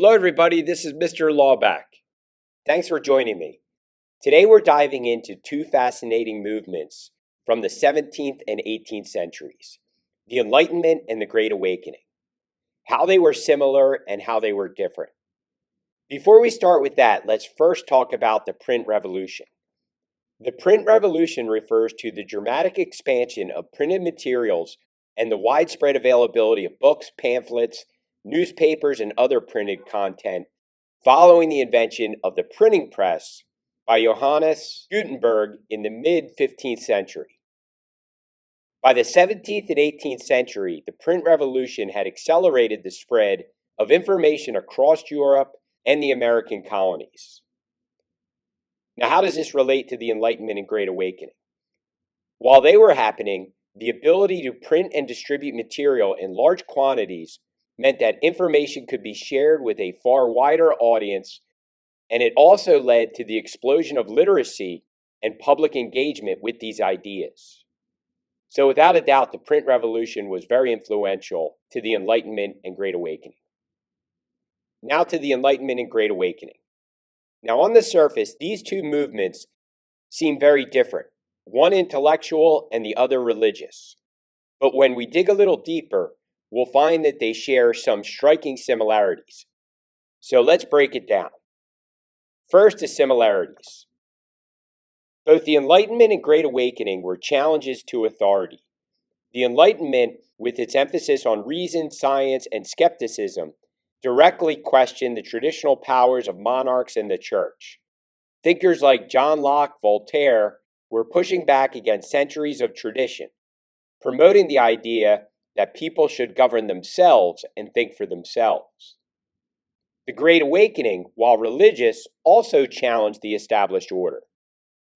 Hello everybody, this is Mr. Laubach. Thanks for joining me. Today we're diving into two fascinating movements from the 17th and 18th centuries, the Enlightenment and the Great Awakening, how they were similar and how they were different. Before we start with that, let's first talk about the print revolution. The print revolution refers to the dramatic expansion of printed materials and the widespread availability of books, pamphlets, newspapers, and other printed content following the invention of the printing press by Johannes Gutenberg in the mid-15th century. By the 17th and 18th century, the print revolution had accelerated the spread of information across Europe and the American colonies. Now, how does this relate to the Enlightenment and Great Awakening? While they were happening, the ability to print and distribute material in large quantities meant that information could be shared with a far wider audience, and it also led to the explosion of literacy and public engagement with these ideas. So without a doubt, the print revolution was very influential to the Enlightenment and Great Awakening. Now to the Enlightenment and Great Awakening. Now on the surface, these two movements seem very different, one intellectual and the other religious. But when we dig a little deeper, we'll find that they share some striking similarities. So let's break it down. First, the similarities. Both the Enlightenment and Great Awakening were challenges to authority. The Enlightenment, with its emphasis on reason, science, and skepticism, directly questioned the traditional powers of monarchs and the church. Thinkers like John Locke, Voltaire, were pushing back against centuries of tradition, promoting the idea that people should govern themselves and think for themselves. The Great Awakening, while religious, also challenged the established order.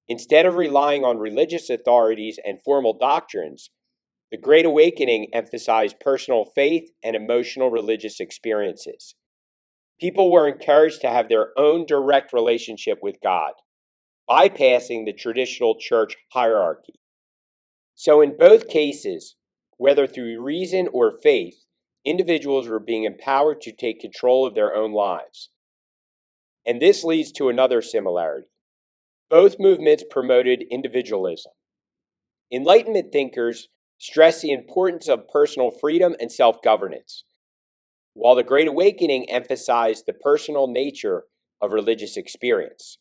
Instead of relying on religious authorities and formal doctrines, the Great Awakening emphasized personal faith and emotional religious experiences. People were encouraged to have their own direct relationship with God, bypassing the traditional church hierarchy. So in both cases, whether through reason or faith, individuals were being empowered to take control of their own lives. And this leads to another similarity. Both movements promoted individualism. Enlightenment thinkers stressed the importance of personal freedom and self-governance, while the Great Awakening emphasized the personal nature of religious experience,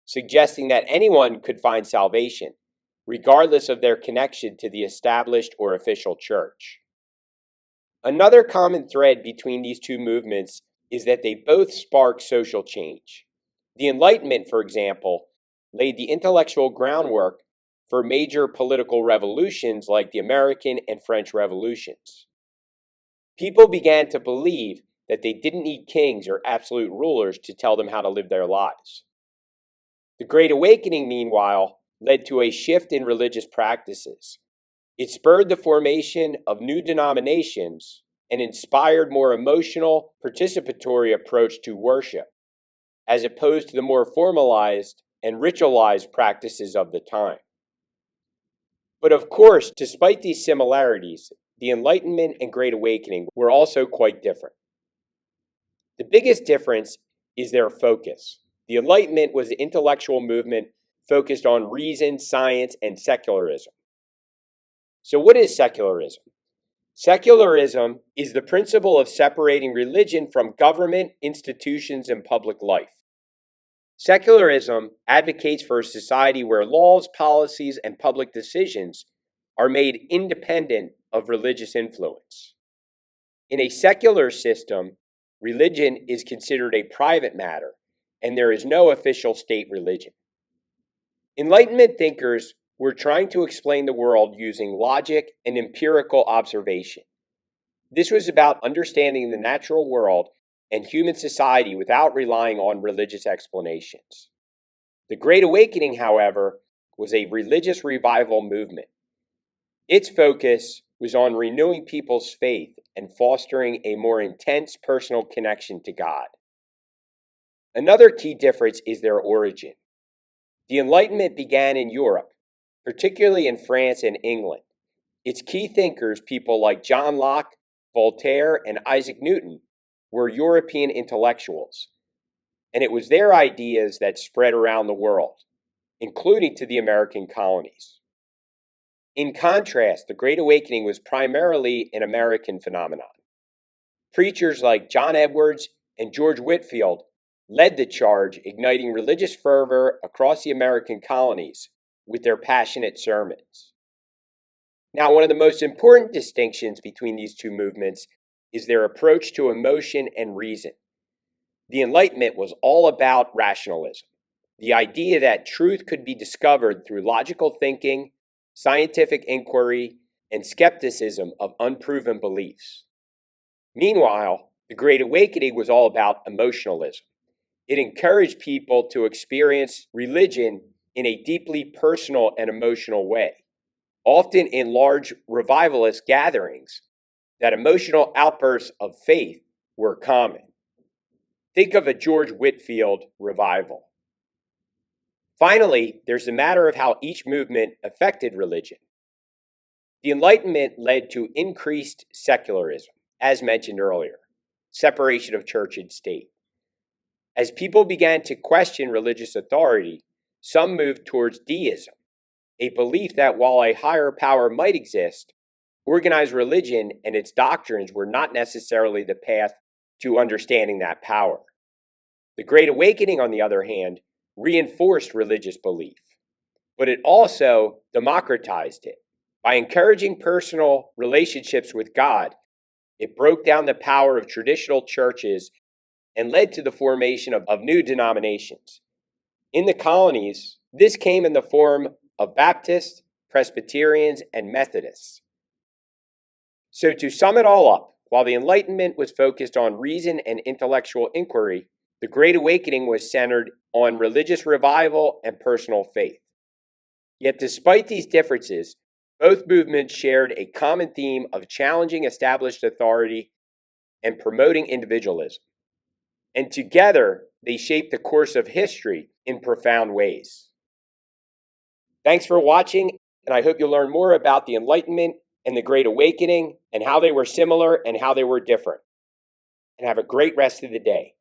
suggesting that anyone could find salvation, regardless of their connection to the established or official church. Another common thread between these two movements is that they both sparked social change. The Enlightenment, for example, laid the intellectual groundwork for major political revolutions like the American and French revolutions. People began to believe that they didn't need kings or absolute rulers to tell them how to live their lives. The Great Awakening, meanwhile, led to a shift in religious practices. It spurred the formation of new denominations and inspired more emotional, participatory approach to worship, as opposed to the more formalized and ritualized practices of the time. But of course, despite these similarities, the Enlightenment and Great Awakening were also quite different. The biggest difference is their focus. The Enlightenment was an intellectual movement focused on reason, science, and secularism. So what is secularism? Secularism is the principle of separating religion from government, institutions, and public life. Secularism advocates for a society where laws, policies, and public decisions are made independent of religious influence. In a secular system, religion is considered a private matter, and there is no official state religion. Enlightenment thinkers were trying to explain the world using logic and empirical observation. This was about understanding the natural world and human society without relying on religious explanations. The Great Awakening, however, was a religious revival movement. Its focus was on renewing people's faith and fostering a more intense personal connection to God. Another key difference is their origin. The Enlightenment began in Europe, particularly in France and England. Its key thinkers, people like John Locke, Voltaire, and Isaac Newton, were European intellectuals, and it was their ideas that spread around the world, including to the American colonies. In contrast, the Great Awakening was primarily an American phenomenon. Preachers like John Edwards and George Whitefield led the charge, igniting religious fervor across the American colonies with their passionate sermons. Now, one of the most important distinctions between these two movements is their approach to emotion and reason. The Enlightenment was all about rationalism, the idea that truth could be discovered through logical thinking, scientific inquiry, and skepticism of unproven beliefs. Meanwhile, the Great Awakening was all about emotionalism. It encouraged people to experience religion in a deeply personal and emotional way. Often in large revivalist gatherings, that emotional outbursts of faith were common. Think of a George Whitefield revival. Finally, there's the matter of how each movement affected religion. The Enlightenment led to increased secularism, as mentioned earlier, separation of church and state. As people began to question religious authority, some moved towards deism, a belief that while a higher power might exist, organized religion and its doctrines were not necessarily the path to understanding that power. The Great Awakening, on the other hand, reinforced religious belief, but it also democratized it. By encouraging personal relationships with God, it broke down the power of traditional churches and led to the formation of new denominations. In the colonies, this came in the form of Baptists, Presbyterians, and Methodists. So to sum it all up, while the Enlightenment was focused on reason and intellectual inquiry, the Great Awakening was centered on religious revival and personal faith. Yet despite these differences, both movements shared a common theme of challenging established authority and promoting individualism. And together, they shaped the course of history in profound ways. Thanks for watching, and I hope you'll learn more about the Enlightenment and the Great Awakening and how they were similar and how they were different. And have a great rest of the day.